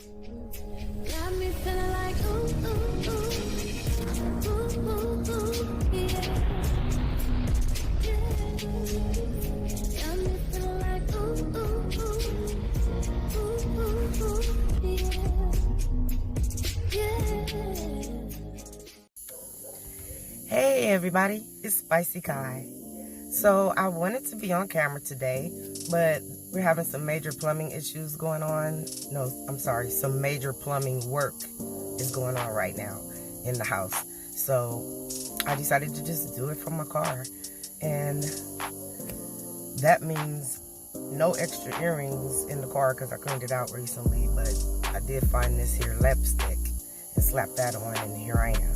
Got me feeling like ooh, ooh, ooh, ooh, ooh, ooh, yeah. Got me feeling like ooh, ooh, ooh, ooh, ooh, yeah. Hey everybody, it's Spicey Kai. So I wanted to be on camera today, but we're having some major plumbing issues going on. No, I'm sorry, some major plumbing work is going on right now in the house. So I decided to just do it from my car. And that means no extra earrings in the car because I cleaned it out recently, but I did find this here lipstick and slap that on, and here I am.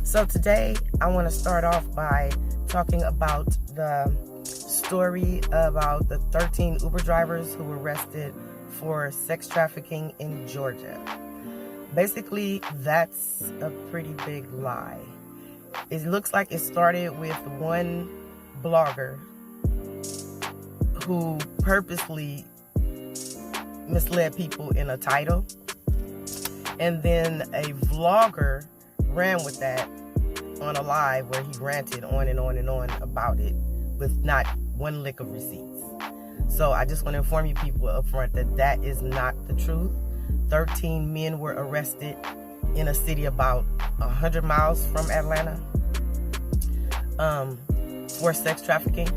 So today I want to start off by talking about the story about the 13 Uber drivers who were arrested for sex trafficking in Georgia. Basically, that's a pretty big lie. It looks like it started with one blogger who purposely misled people in a title, and then a vlogger ran with that on a live where he ranted on and on and on about it with not one lick of receipts. So I just want to inform you people up front that that is not the truth. 13 men were arrested in a city about 100 miles from Atlanta for sex trafficking,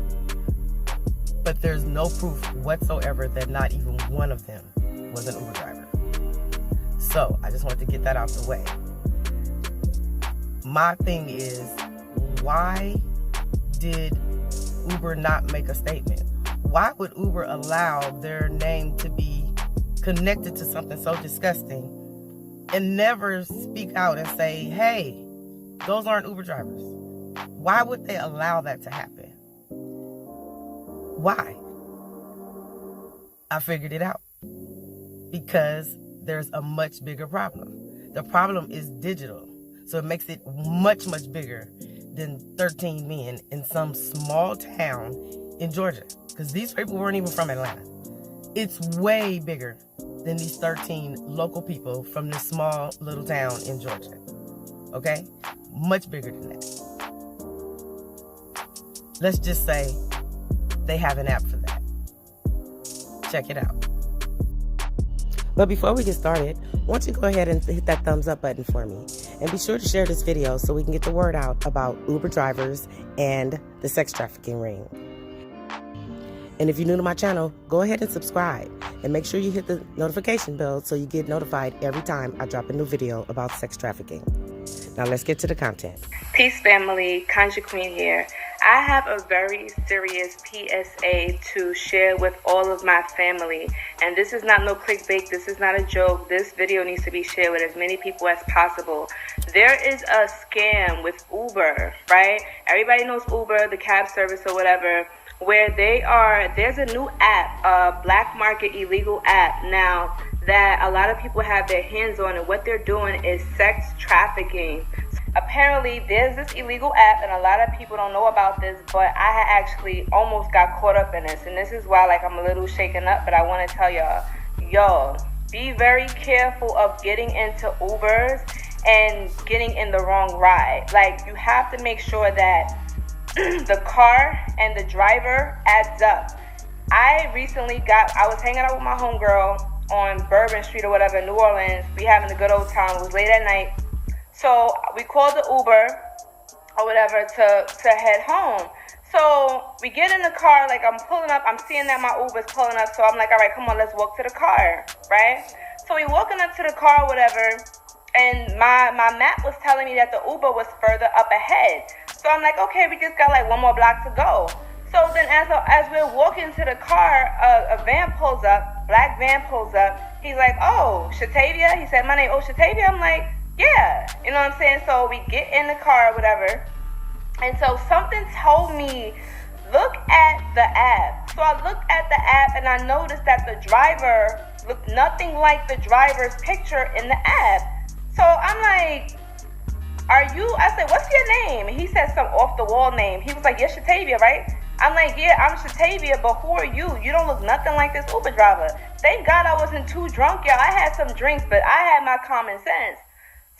but there's no proof whatsoever that not even one of them was an Uber driver. So I just wanted to get that out the way. My thing is, why did Uber not make a statement? Why would Uber allow their name to be connected to something so disgusting and never speak out and say, hey, those aren't Uber drivers? Why would they allow that to happen? Why? I figured it out. Because there's a much bigger problem. The problem is digital. So it makes it much, much bigger than 13 men in some small town in Georgia. Because these people weren't even from Atlanta. It's way bigger than these 13 local people from this small little town in Georgia. Okay? Much bigger than that. Let's just say they have an app for that. Check it out. But before we get started, why don't you go ahead and hit that thumbs up button for me. And be sure to share this video so we can get the word out about Uber drivers and the sex trafficking ring. And if you're new to my channel, go ahead and subscribe. And make sure you hit the notification bell so you get notified every time I drop a new video about sex trafficking. Now let's get to the content. Peace family, Kanja Queen here. I have a very serious PSA to share with all of my family. And this is not no clickbait. This is not a joke. This video needs to be shared with as many people as possible. There is a scam with Uber, right? Everybody knows Uber, the cab service or whatever, where there's a new app, a black market illegal app now that a lot of people have their hands on, and what they're doing is sex trafficking. Apparently, there's this illegal app, and a lot of people don't know about this, but I had actually almost got caught up in this, and this is why I'm a little shaken up, but I want to tell y'all, be very careful of getting into Ubers and getting in the wrong ride. You have to make sure that the car and the driver adds up. I was hanging out with my homegirl on Bourbon Street or whatever in New Orleans. We having a good old time. It was late at night. So we called the Uber or whatever to head home. So we get in the car, I'm pulling up. I'm seeing that my Uber's pulling up. So I'm like, all right, come on, let's walk to the car, right? So we walking up to the car, whatever. And my map was telling me that the Uber was further up ahead. So I'm like, okay, we just got one more block to go. So then as we're walking to the car, a van pulls up, black van pulls up. He's like, oh, Shatavia? He said my name, oh, Shatavia? I'm like, yeah, you know what I'm saying? So we get in the car or whatever. And so something told me, look at the app. So I looked at the app and I noticed that the driver looked nothing like the driver's picture in the app. So I'm like, I said, what's your name? And he said some off the wall name. He was like, yes, Shatavia, right? I'm like, yeah, I'm Shatavia, but who are you? You don't look nothing like this Uber driver. Thank God I wasn't too drunk, y'all. I had some drinks, but I had my common sense.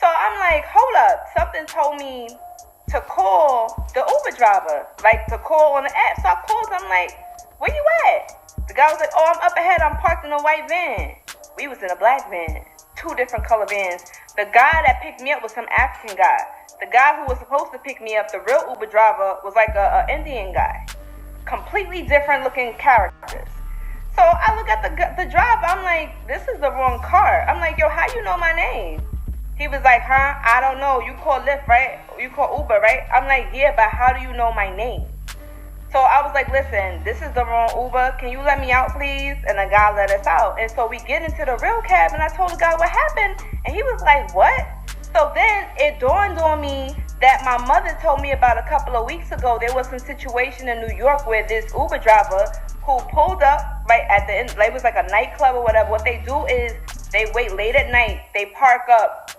So I'm like, hold up. Something told me to call the Uber driver, like to call on the app. So I called. I'm like, where you at? The guy was like, oh, I'm up ahead. I'm parked in a white van. We was in a black van. 2 different color vans. The guy that picked me up was some African guy. The guy who was supposed to pick me up, the real Uber driver, was like a Indian guy. Completely different looking characters. So I look at the driver. I'm like, this is the wrong car. I'm like, yo, how you know my name? He was like, huh? I don't know. You call Lyft, right? You call Uber, right? I'm like, yeah, but how do you know my name? So I was like, listen, this is the wrong Uber. Can you let me out, please? And the guy let us out. And so we get into the real cab, and I told the guy what happened. And he was like, what? So then it dawned on me that my mother told me about a couple of weeks ago. There was some situation in New York where this Uber driver who pulled up right at the end, like it was like a nightclub or whatever. What they do is they wait late at night. They park up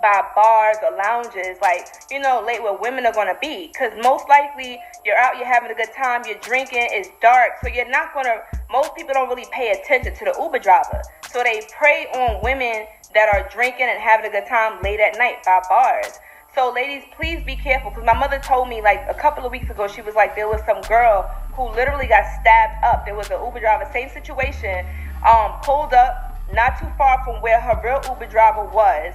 by bars or lounges, like, you know, late where women are going to be, because most likely you're out, you're having a good time, you're drinking, it's dark, so you're not going to, most people don't really pay attention to the Uber driver, so they prey on women that are drinking and having a good time late at night by bars. So ladies, please be careful, because my mother told me like a couple of weeks ago, she was like, there was some girl who literally got stabbed up. There was an Uber driver, same situation, pulled up not too far from where her real Uber driver was.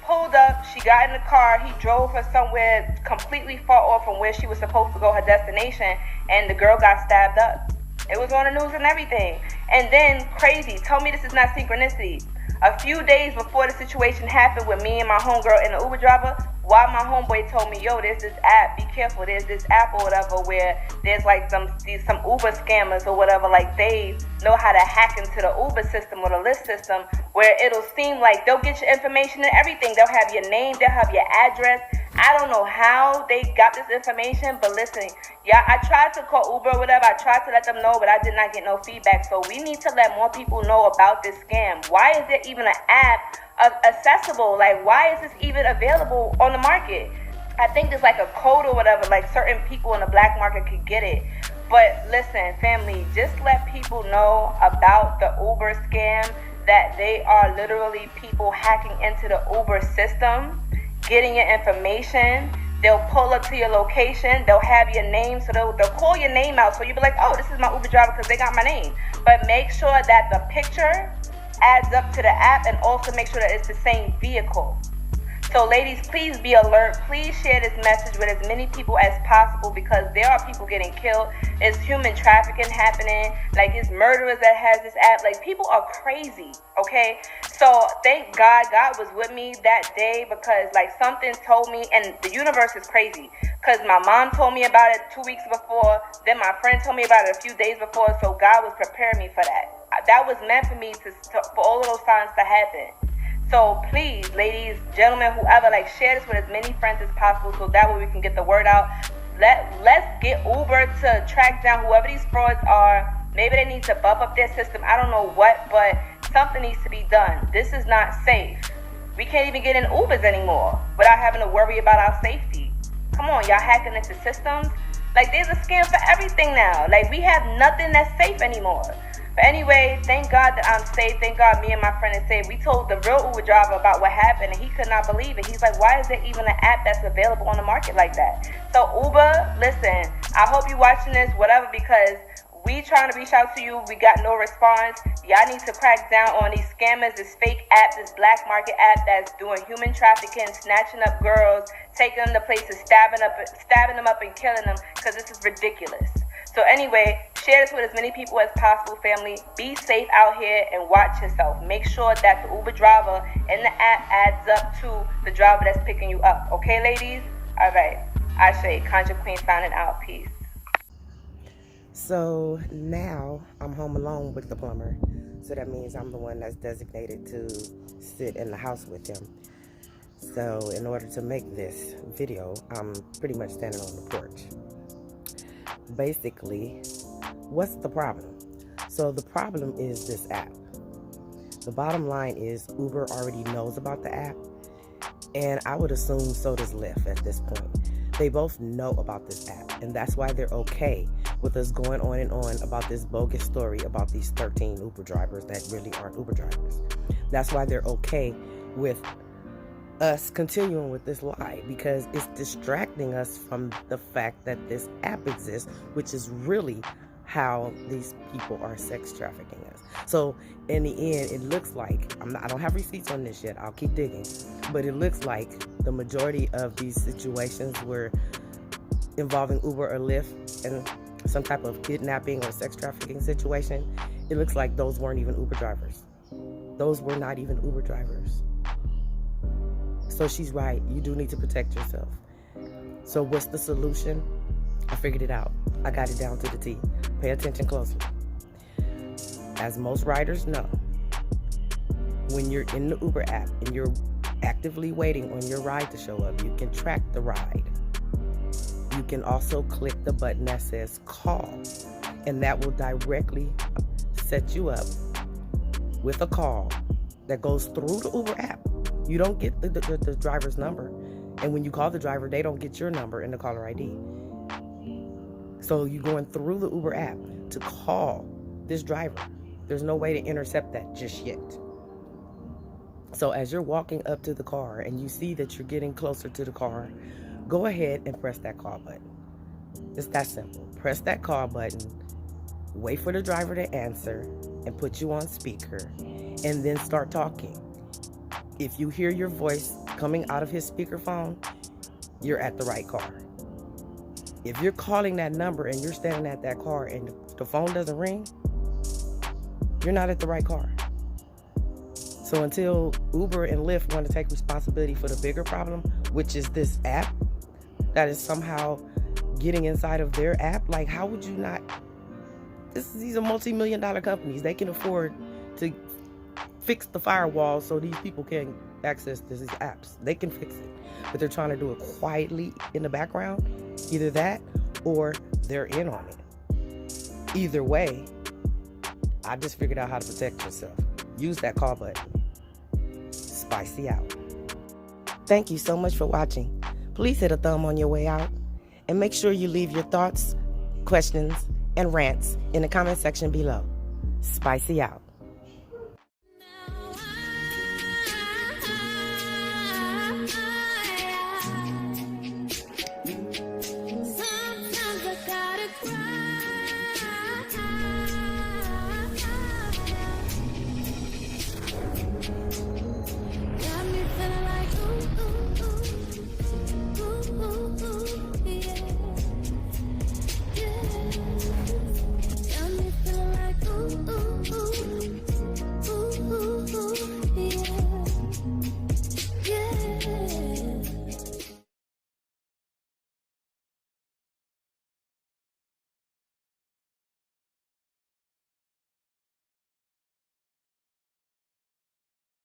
Pulled up, she got in the car, he drove her somewhere completely far off from where she was supposed to go, her destination, and the girl got stabbed up. It was on the news and everything. And then, crazy, tell me this is not synchronicity. A few days before the situation happened with me and my homegirl and the Uber driver, while my homeboy told me, yo, there's this app, be careful, there's this app or whatever where there's like some Uber scammers or whatever, like they know how to hack into the Uber system or the Lyft system, where it'll seem like they'll get your information and everything. They'll have your name, they'll have your address. I don't know how they got this information, but listen, yeah, I tried to call Uber or whatever. I tried to let them know, but I did not get no feedback. So we need to let more people know about this scam. Why is there even an app accessible? Like, why is this even available on the market? I think there's like a code or whatever, like certain people in the black market could get it. But listen, family, just let people know about the Uber scam, that they are literally people hacking into the Uber system, getting your information. They'll pull up to your location. They'll have your name, so they'll call your name out. So you'll be like, oh, this is my Uber driver because they got my name. But make sure that the picture adds up to the app, and also make sure that it's the same vehicle. So ladies, please be alert. Please share this message with as many people as possible, because there are people getting killed. It's human trafficking happening. Like, it's murderers that has this app. Like, people are crazy, okay? So thank God, God was with me that day, because like something told me, and the universe is crazy, because my mom told me about it 2 weeks before, then my friend told me about it a few days before, so God was preparing me for that. That was meant for me for all of those signs to happen. So please, ladies, gentlemen, whoever, like, share this with as many friends as possible, so that way we can get the word out. Let's get Uber to track down whoever these frauds are. Maybe they need to bump up their system. I don't know what, but something needs to be done. This is not safe. We can't even get in Ubers anymore without having to worry about our safety. Come on, y'all hacking into systems. Like, there's a scam for everything now. Like, we have nothing that's safe anymore. But anyway, thank God that I'm safe. Thank God me and my friend is safe. We told the real Uber driver about what happened, and he could not believe it. He's like, why is there even an app that's available on the market like that? So Uber, listen, I hope you're watching this, whatever, because we trying to reach out to you. We got no response. Y'all need to crack down on these scammers, this fake app, this black market app that's doing human trafficking, snatching up girls, taking them to places, stabbing them up and killing them, because this is ridiculous. So anyway, share this with as many people as possible, family. Be safe out here and watch yourself. Make sure that the Uber driver in the app adds up to the driver that's picking you up. Okay, ladies? All right. I say, Conjure Queen signing out. Peace. So now I'm home alone with the plumber. So that means I'm the one that's designated to sit in the house with him. So in order to make this video, I'm pretty much standing on the porch. Basically, what's the problem? So the problem is this app. The bottom line is Uber already knows about the app, and I would assume so does Lyft at this point. They both know about this app, and that's why they're okay with us going on and on about this bogus story about these 13 Uber drivers that really aren't Uber drivers. That's why they're okay with us continuing with this lie, because it's distracting us from the fact that this app exists, which is really how these people are sex trafficking us. So in the end, it looks like, I don't have receipts on this yet, I'll keep digging, but it looks like the majority of these situations were involving Uber or Lyft and some type of kidnapping or sex trafficking situation, it looks like those weren't even Uber drivers. Those were not even Uber drivers. So she's right, you do need to protect yourself. So what's the solution? I figured it out. I got it down to the T. Pay attention closely. As most riders know, when you're in the Uber app and you're actively waiting on your ride to show up, you can track the ride. You can also click the button that says call, and that will directly set you up with a call that goes through the Uber app. You don't get the driver's number, and when you call the driver, they don't get your number in the caller ID. So you're going through the Uber app to call this driver. There's no way to intercept that just yet. So as you're walking up to the car and you see that you're getting closer to the car, go ahead and press that call button. It's that simple. Press that call button, wait for the driver to answer and put you on speaker, and then start talking. If you hear your voice coming out of his speakerphone, you're at the right car. If you're calling that number and you're standing at that car and the phone doesn't ring, you're not at the right car. So until Uber and Lyft want to take responsibility for the bigger problem, which is this app that is somehow getting inside of their app, like how would you not? These are multi-million-dollar companies. They can afford to fix the firewall so these people can access these apps. They can fix it. But they're trying to do it quietly in the background. Either that or they're in on it. Either way, I just figured out how to protect yourself. Use that call button. Spicey out. Thank you so much for watching. Please hit a thumb on your way out. And make sure you leave your thoughts, questions, and rants in the comment section below. Spicey out.